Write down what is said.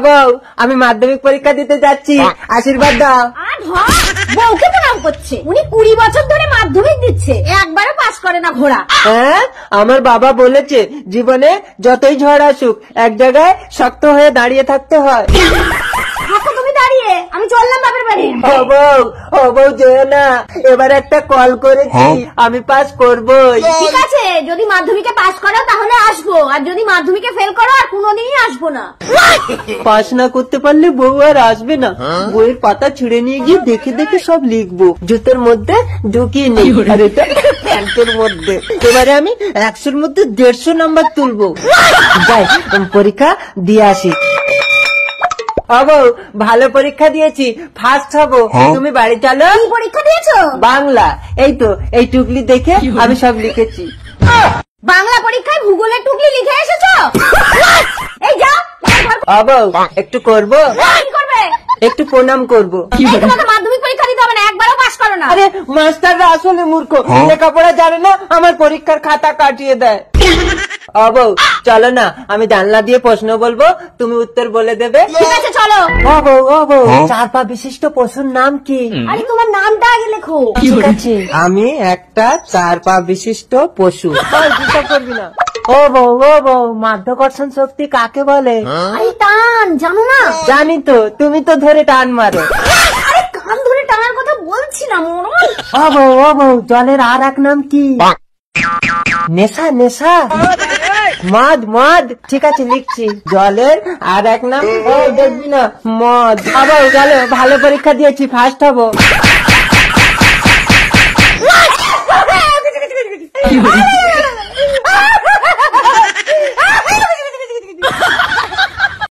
বউ, আমি মাধ্যমিক পরীক্ষা দিতে যাচ্ছি, আশীর্বাদ দাও। বউকে প্রণাম করছে, উনি 20 বছর ধরে মাধ্যমিক দিচ্ছে, একবারও পাস করে না ঘোড়া। হ্যাঁ, আমার বাবা বলেছে জীবনে যতই ঝড় আসুক এক জায়গায় শক্ত হয়ে দাঁড়িয়ে থাকতে হয়। তুমি দাঁড়িয়ে, আমি চললাম বাপের বাড়ি। ও বউ যেও না, এবার একটা কল করেছি, আমি পাস করবই। ঠিক আছে, যদি মাধ্যমিকে পাস করো তাহলে আসবো, আর যদি মাধ্যমিকে ফেল করো আর কোনোদিনই আসবো না। পাস না করতে পারলে বউ আর আসবে না। বইয়ের পাতা ছিঁড়ে নিয়ে গিয়ে দেখে দেখে সব লিখবো, জুতোর মধ্যে ঢুকিয়ে নেই, আর এটা প্যান্টের মধ্যে। এবারে আমি 100-র মধ্যে 150 নাম্বার তুলবো। যাই, পরীক্ষা দিয়ে আসি। ভালো পরীক্ষা দিয়েছি, ফার্স্ট হবো। তুমি বাড়ি চলো। কি পরীক্ষা দিয়েছো? বাংলা। এই তো, এই টুকলি দেখে আমি সব লিখেছি। বাংলা পরীক্ষায় ভূগোলের টুকলি লিখে এসেছো? এই যাও। একটু করবো? কি করবে? একটু প্রণাম করবো। তোমাকে মাধ্যমিক পরীক্ষা দিতে হবে না, একবারও পাস করো না। আরে মাস্টাররা আসলে মূর্খ, লেখাপড়া জানে না, আমার পরীক্ষার খাতা কাটিয়ে দেয়। চলো না, আমি জানলা দিয়ে প্রশ্ন বলবো, তুমি উত্তর বলে দেবে। ঠিক আছে, চলো। 4 পা বিশিষ্ট পশুর নাম কি? আরে তোমার নামটা আগে লেখো। ঠিক আছে, আমি একটা 4 পা বিশিষ্ট পশু। করবি না। বউ, মাধ্যাকর্ষণ শক্তি কাকে বলে? আরে টান, জানো না? জানি তো, তুমি তো ধরে টান মারো। আরে কান ধরে টানার কথা বলছিলাম। বউ, জলের আর এক নাম কি? নেশা। মদ। ঠিক আছে, লিখছি। জলের আর এক নাম দেখবি না, মদ। চলো, ভালো পরীক্ষা দিয়েছি, ফার্স্ট হবো।